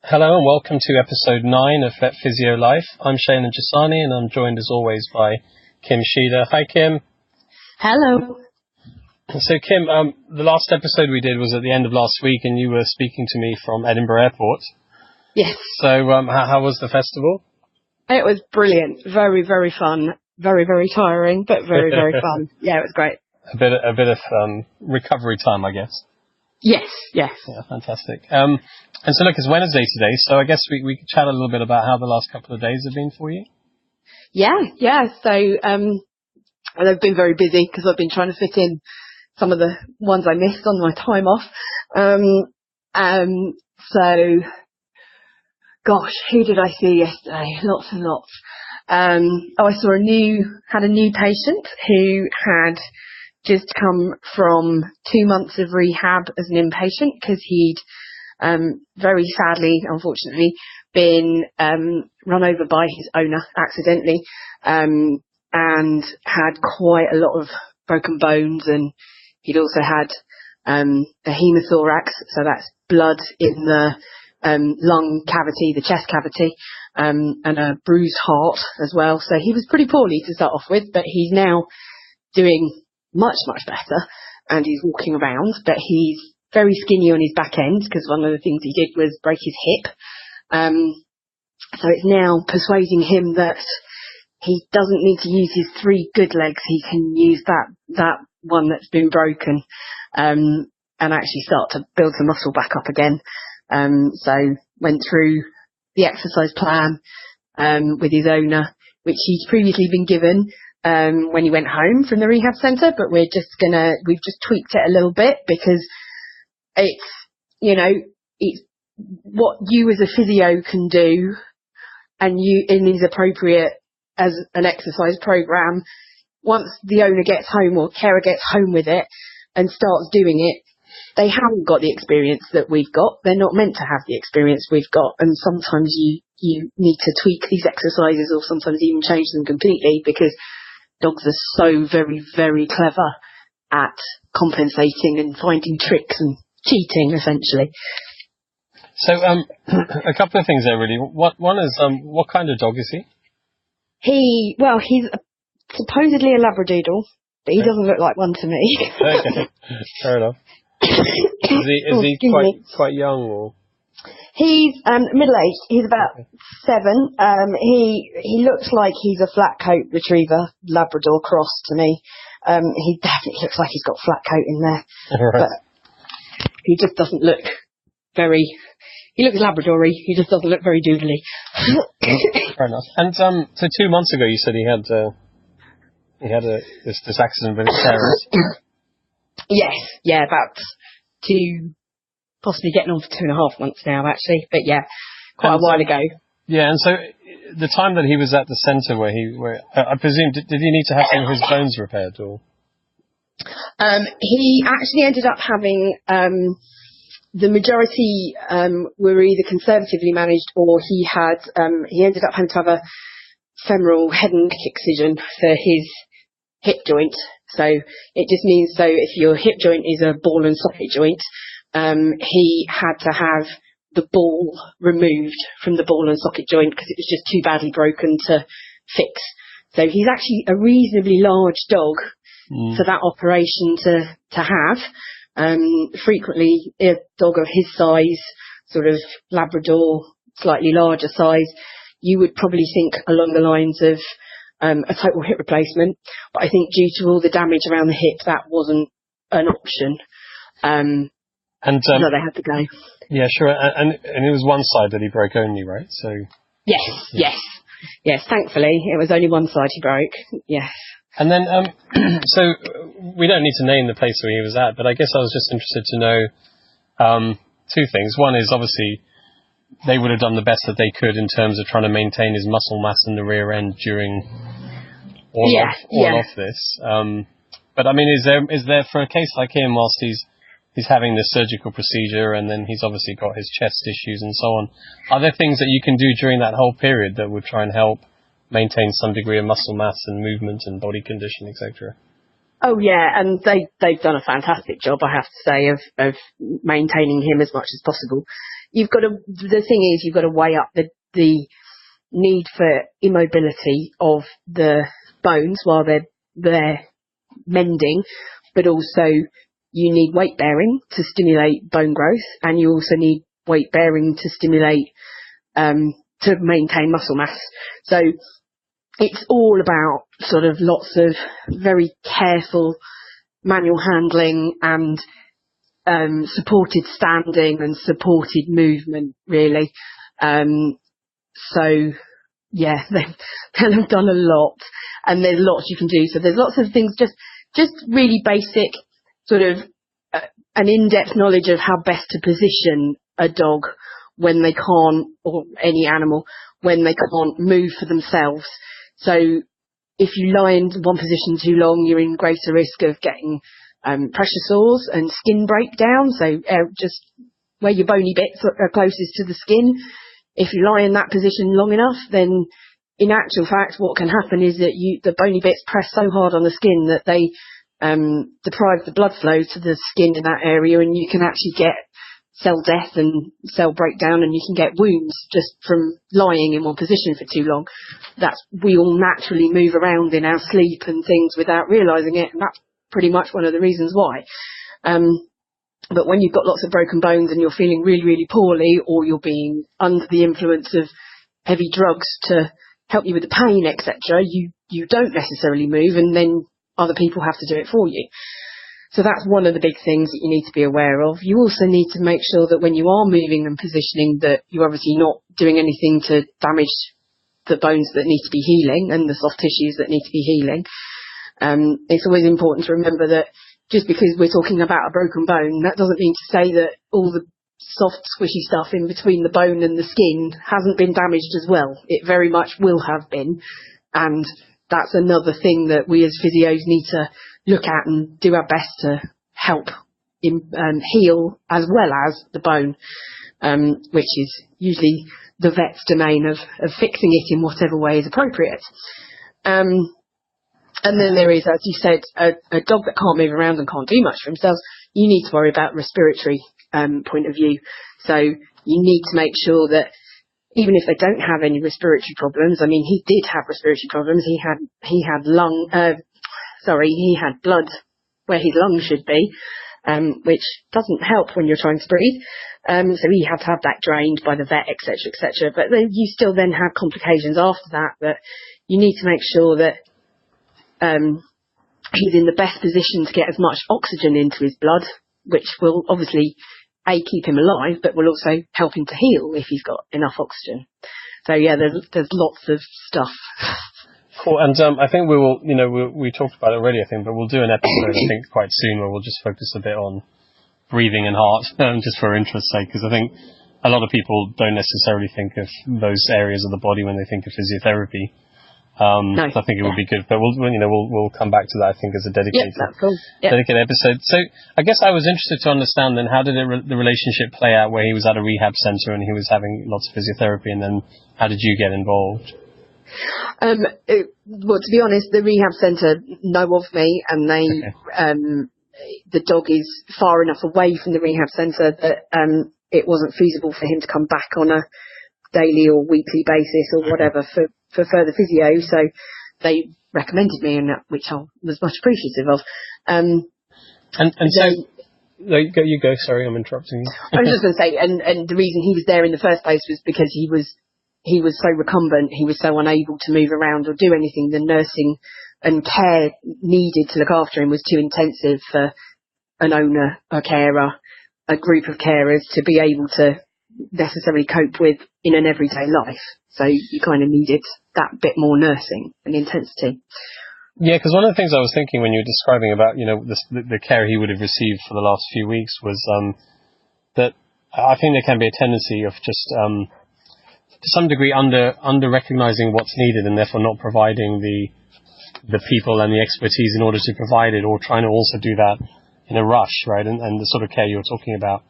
Hello and welcome to episode 9 of VetPhysioLife. I'm Shane Jasani and I'm joined as always by Kim Sheeder. Hi Kim. Hello. So Kim, the last episode we did was at the end of last week and you were speaking to me from Edinburgh Airport. Yes. So how was the festival? It was brilliant. Very, very fun. Very, very tiring, but very, very fun. Yeah, it was great. A bit of recovery time, I guess. Yes. Yeah, fantastic. And so look, it's Wednesday today, so I guess we could chat a little bit about how the last couple of days have been for you. Yeah. So they've been very busy because I've been trying to fit in some of the ones I missed on my time off. So, gosh, who did I see yesterday? Lots and lots. I had a new patient who had just come from 2 months of rehab as an inpatient because he'd very sadly, unfortunately, been run over by his owner accidentally and had quite a lot of broken bones, and he'd also had a Haemothorax, so that's blood in the lung cavity, the chest cavity, and a bruised heart as well. So he was pretty poorly to start off with, but he's now doing much better, and he's walking around, but he's very skinny on his back end because one of the things he did was break his hip. So it's now persuading him that he doesn't need to use his 3 good legs. He can use that one that's been broken, and actually start to build the muscle back up again. So went through the exercise plan with his owner, which he's previously been given when he went home from the rehab centre, but we've just tweaked it a little bit because it's what you as a physio can do and is appropriate as an exercise program. Once the owner gets home or carer gets home with it and starts doing it, they haven't got the experience that we've got. They're not meant to have the experience we've got, and sometimes you need to tweak these exercises or sometimes even change them completely because dogs are so very, very clever at compensating and finding tricks and cheating, essentially. So a couple of things there, really. One is, what kind of dog is he? He's supposedly a Labradoodle, but he doesn't look like one to me. Okay, fair enough. Is he quite young or? He's middle-aged. He's about 7. He looks like he's a flat coat retriever Labrador cross to me. He definitely looks like he's got flat coat in there, right. But he just doesn't look very. He looks Labradory. He just doesn't look very doodly. Fair enough. And so 2 months ago, you said he had this accident with his parents. Yes, yeah, about 2. Possibly getting on for 2.5 months now, actually. But yeah, quite a while ago. Yeah, and so the time that he was at the centre where I presume, did he need to have some of his bones repaired or? He actually ended up having, the majority were either conservatively managed or he ended up having to have a femoral head and neck excision for his hip joint. So it just means, if your hip joint is a ball and socket joint, he had to have the ball removed from the ball and socket joint because it was just too badly broken to fix. So he's actually a reasonably large dog for that operation to have. Frequently, a dog of his size, sort of Labrador, slightly larger size, you would probably think along the lines of a total hip replacement. But I think due to all the damage around the hip, that wasn't an option. So they had to go. Yeah, sure. And it was one side that he broke only, right? So. Yes. Thankfully, it was only one side he broke. Yes. And then, so we don't need to name the place where he was at, but I guess I was just interested to know 2 things. One is obviously they would have done the best that they could in terms of trying to maintain his muscle mass in the rear end during all of this. But I mean, is there for a case like him, whilst he's having this surgical procedure and then he's obviously got his chest issues and so on, are there things that you can do during that whole period that would try and help maintain some degree of muscle mass and movement and body condition, etc.? Oh yeah, and they've done a fantastic job, I have to say, of maintaining him as much as possible. The thing is, you've got to weigh up the need for immobility of the bones while they're mending, but also you need weight bearing to stimulate bone growth, and you also need weight bearing to stimulate to maintain muscle mass. So it's all about sort of lots of very careful manual handling and supported standing and supported movement, really. So yeah, they've done a lot, and there's lots you can do. So there's lots of things, just really basic, sort of an in-depth knowledge of how best to position a dog when they can't, or any animal, when they can't move for themselves. So if you lie in one position too long, you're in greater risk of getting pressure sores and skin breakdown. So just where your bony bits are closest to the skin, if you lie in that position long enough, then in actual fact what can happen is that the bony bits press so hard on the skin that they deprive the blood flow to the skin in that area, and you can actually get cell death and cell breakdown, and you can get wounds just from lying in one position for too long. We all naturally move around in our sleep and things without realising it, and that's pretty much one of the reasons why. But when you've got lots of broken bones and you're feeling really, really poorly, or you're being under the influence of heavy drugs to help you with the pain, etc., you don't necessarily move, and then other people have to do it for you. So that's one of the big things that you need to be aware of. You also need to make sure that when you are moving and positioning, that you're obviously not doing anything to damage the bones that need to be healing and the soft tissues that need to be healing. It's always important to remember that just because we're talking about a broken bone, that doesn't mean to say that all the soft, squishy stuff in between the bone and the skin hasn't been damaged as well. It very much will have been. And that's another thing that we as physios need to look at and do our best to help heal, as well as the bone, which is usually the vet's domain of fixing it in whatever way is appropriate. And then there is, as you said, a dog that can't move around and can't do much for themselves. You need to worry about respiratory point of view. So you need to make sure that even if they don't have any respiratory problems, I mean, he did have respiratory problems. He had blood where his lungs should be, which doesn't help when you're trying to breathe. So he had to have that drained by the vet, etc., etc. But then you still then have complications after that. That you need to make sure that he's in the best position to get as much oxygen into his blood, which will obviously keep him alive, but will also help him to heal if he's got enough oxygen. So yeah, there's lots of stuff. Cool. And I think we will, we talked about it already, I think, but we'll do an episode, I think, quite soon where we'll just focus a bit on breathing and heart, just for interest's sake, because I think a lot of people don't necessarily think of those areas of the body when they think of physiotherapy. No. So I think it would be good, but we'll come back to that, I think, as a dedicated dedicated episode. So I guess I was interested to understand then, how did the relationship play out where he was at a rehab centre and he was having lots of physiotherapy, and then how did you get involved? Well, to be honest, the rehab centre know of me, and they the dog is far enough away from the rehab centre that it wasn't feasible for him to come back on a daily or weekly basis or whatever for further physio, so they recommended me, and which I was much appreciative of. You go. Sorry, I'm interrupting you. I was just going to say, and the reason he was there in the first place was because he was so recumbent, he was so unable to move around or do anything. The nursing and care needed to look after him was too intensive for an owner, a carer, a group of carers to be able to necessarily cope with in an everyday life. So you kind of needed that bit more nursing and intensity. Yeah, because one of the things I was thinking when you were describing about, the care he would have received for the last few weeks was that I think there can be a tendency of just to some degree under recognizing what's needed, and therefore not providing the people and the expertise in order to provide it, or trying to also do that in a rush, right? And the sort of care you were talking about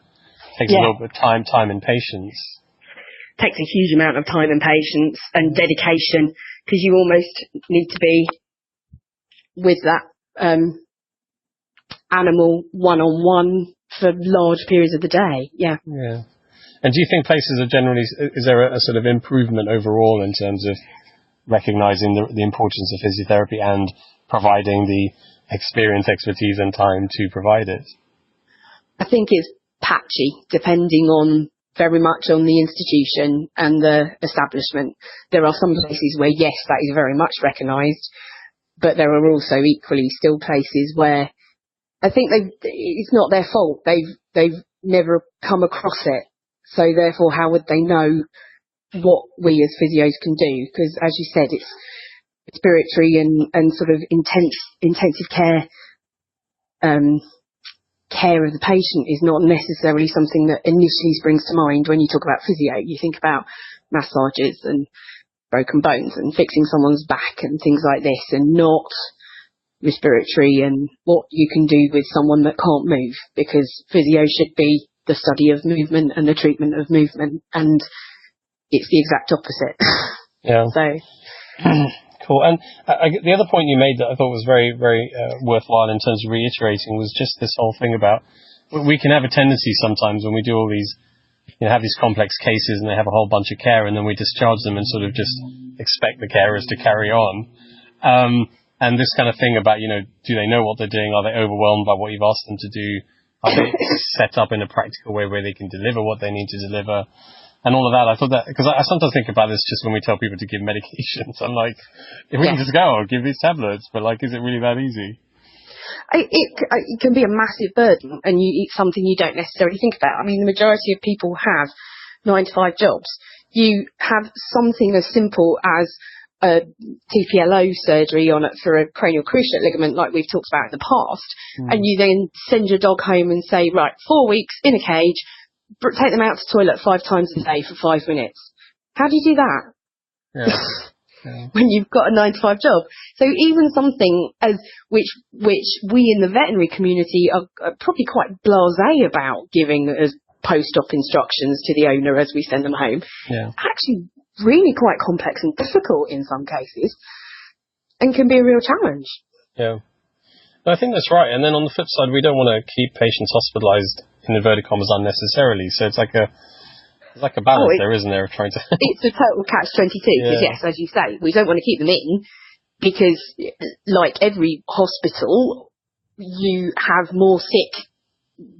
takes a little bit of time and patience. Takes a huge amount of time and patience and dedication, because you almost need to be with that animal one-on-one for large periods of the day. Yeah. Yeah. And do you think places are generally, is there a sort of improvement overall in terms of recognizing the importance of physiotherapy and providing the experience, expertise and time to provide it? I think it's patchy, depending on very much on the institution and the establishment. There are some places where, yes, that is very much recognised, but there are also equally still places where I think it's not their fault. They've never come across it. So therefore, how would they know what we as physios can do? Because as you said, it's respiratory and sort of intensive care care of the patient is not necessarily something that initially springs to mind when you talk about physio. You think about massages and broken bones and fixing someone's back and things like this, and not respiratory and what you can do with someone that can't move, because physio should be the study of movement and the treatment of movement, and it's the exact opposite. Yeah. So cool. And the other point you made that I thought was very, very worthwhile in terms of reiterating was just this whole thing about we can have a tendency sometimes when we do all these, have these complex cases and they have a whole bunch of care, and then we discharge them and sort of just expect the carers to carry on. And this kind of thing about, do they know what they're doing? Are they overwhelmed by what you've asked them to do? Are they set up in a practical way where they can deliver what they need to deliver? And all of that, I thought that, because I sometimes think about this just when we tell people to give medications. I'm like, if we can just go, I'll give these tablets, but is it really that easy? It can be a massive burden, and it's something you don't necessarily think about. I mean, the majority of people have 9 to 5 jobs. You have something as simple as a TPLO surgery on it for a cranial cruciate ligament, like we've talked about in the past, and you then send your dog home and say, right, 4 weeks in a cage, take them out to the toilet 5 times a day for 5 minutes. How do you do that? Yeah. When you've got a 9 to 5 job. So even something as which we in the veterinary community are probably quite blasé about giving as post-op instructions to the owner as we send them home, actually really quite complex and difficult in some cases, and can be a real challenge. Yeah. I think that's right. And then on the flip side, we don't want to keep patients hospitalised in inverted commas unnecessarily. So it's like a balance there, isn't there, of trying to... It's a total catch-22, because yes, as you say, we don't want to keep them in, because like every hospital, you have more sick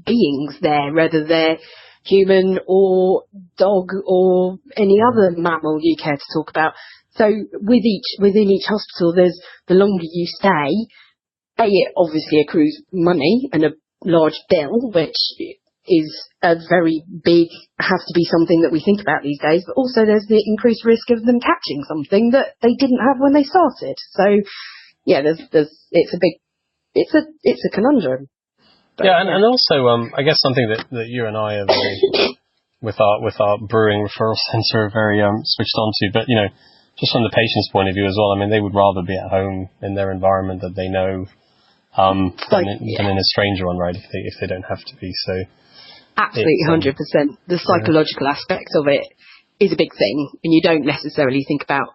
beings there, whether they're human or dog or any other mammal you care to talk about. So within each hospital, there's the longer you stay, it obviously accrues money and a large bill, which is a very big, has to be something that we think about these days, but also there's the increased risk of them catching something that they didn't have when they started. So yeah, it's a conundrum. But, and also I guess something that you and I are very, with our brewing referral centre, are very switched on to, but just from the patient's point of view as well, I mean, they would rather be at home in their environment that they know than in a stranger one, right, if they don't have to be. So absolutely, 100%. The psychological aspect of it is a big thing, and you don't necessarily think about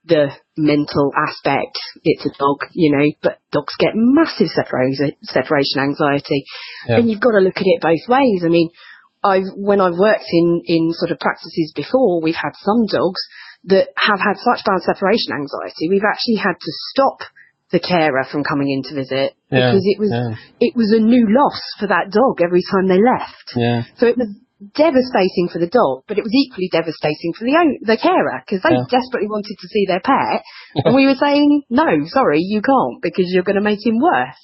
the mental aspect. It's a dog, but dogs get massive separation anxiety, and you've got to look at it both ways. I mean, when I've worked in sort of practices before, we've had some dogs that have had such bad separation anxiety, we've actually had to stop the carer from coming in to visit, because it was a new loss for that dog every time they left. Yeah. So it was devastating for the dog, but it was equally devastating for the carer, because they desperately wanted to see their pet, and we were saying, no, sorry, you can't, because you're going to make him worse.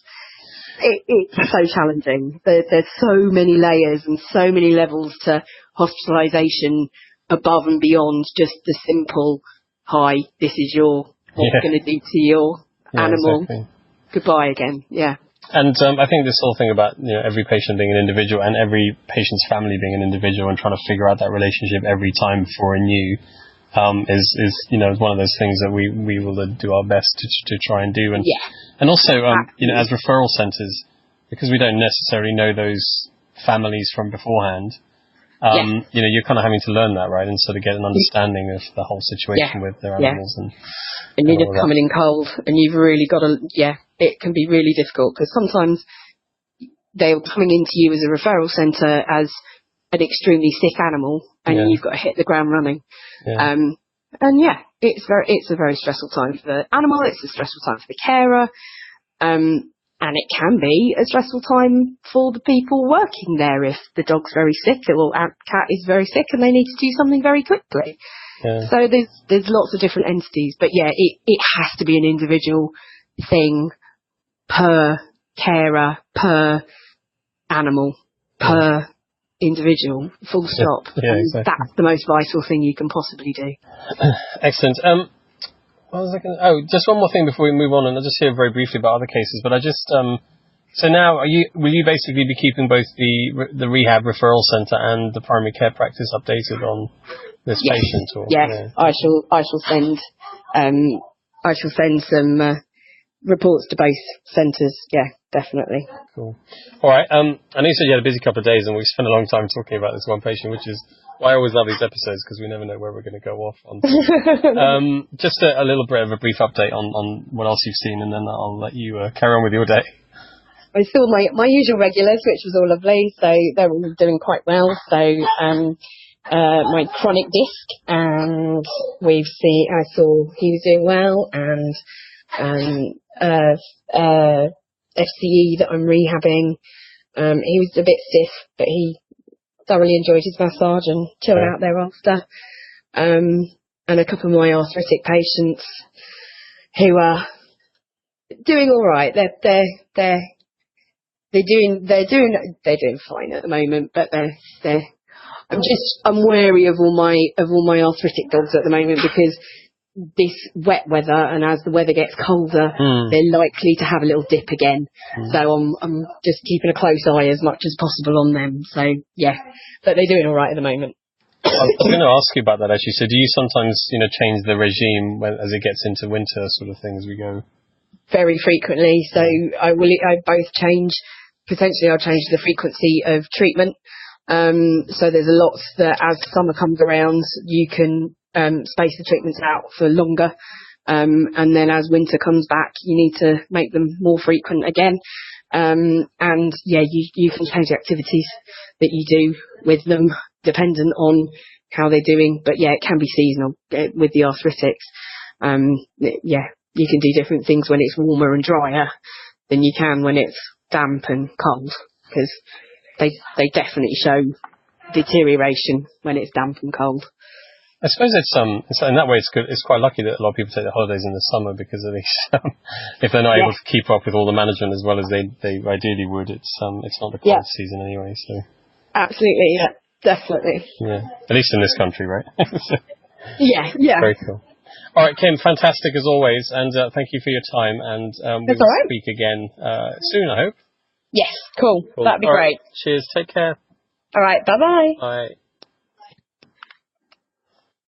It's so challenging. There's so many layers and so many levels to hospitalisation above and beyond just the simple, hi, this is what we're going to do to your animal. Exactly. Goodbye again. Yeah. And I think this whole thing about every patient being an individual and every patient's family being an individual and trying to figure out that relationship every time for a new is one of those things that we will do our best to try and do. And also as referral centres, because we don't necessarily know those families from beforehand, you're kind of having to learn that, right, and sort of get an understanding of the whole situation with their animals and you're just coming in cold, and you've really got to, it can be really difficult, because sometimes they're coming into you as a referral centre as an extremely sick animal, and you've got to hit the ground running. Yeah. And yeah, it's a very stressful time for the animal. It's a stressful time for the carer. And it can be a stressful time for the people working there if the dog's very sick or cat is very sick and they need to do something very quickly. Yeah. So there's lots of different entities, but yeah, it has to be an individual thing per carer, per animal, per individual, full stop. Yeah, exactly. That's the most vital thing you can possibly do. Excellent. What was I going to... Oh, just one more thing before we move on, and I'll just hear very briefly about other cases. But I just... so now, will you basically be keeping both the rehab referral centre and the primary care practice updated on this patient? Or, yes, I shall send some reports to both centres. Yeah, definitely. Cool. All right. I know you said you had a busy couple of days, and we spent a long time talking about this one patient, which is why I always love these episodes, because we never know where we're going to go off on. Just a little bit of a brief update on what else you've seen, and then I'll let you carry on with your day. I saw my usual regulars, which was all lovely, so they're all doing quite well. So my chronic disc, and I saw he was doing well, and FCE that I'm rehabbing, he was a bit stiff, but he thoroughly enjoyed his massage and chilled out thereafter. And a couple of my arthritic patients who are doing all right. They're doing fine at the moment, but I'm wary of all my arthritic dogs at the moment, because this wet weather, and as the weather gets colder, they're likely to have a little dip again. So I'm just keeping a close eye as much as possible on them. So yeah, but they're doing all right at the moment. I was going to ask you about that actually. So do you sometimes, change the regime as it gets into winter, sort of thing, as we go? Very frequently. So I potentially I'll change the frequency of treatment. So there's a lot that as summer comes around, you can space the treatments out for longer, and then as winter comes back, you need to make them more frequent again. And yeah, you can change the activities that you do with them dependent on how they're doing. But yeah, it can be seasonal with the arthritics. Yeah, you can do different things when it's warmer and drier than you can when it's damp and cold, because they definitely show deterioration when it's damp and cold. I suppose it's in that way it's good. It's quite lucky that a lot of people take their holidays in the summer, because at least if they're not able to keep up with all the management as well as they ideally would, it's not the cold season anyway. So absolutely, yeah, definitely. Yeah, at least in this country, right? So, yeah. Very cool. All right, Kim, fantastic as always, and thank you for your time. And we'll speak again soon, I hope. Yes, cool. That'd be great. Cheers. Take care. All right. Bye-bye. Bye.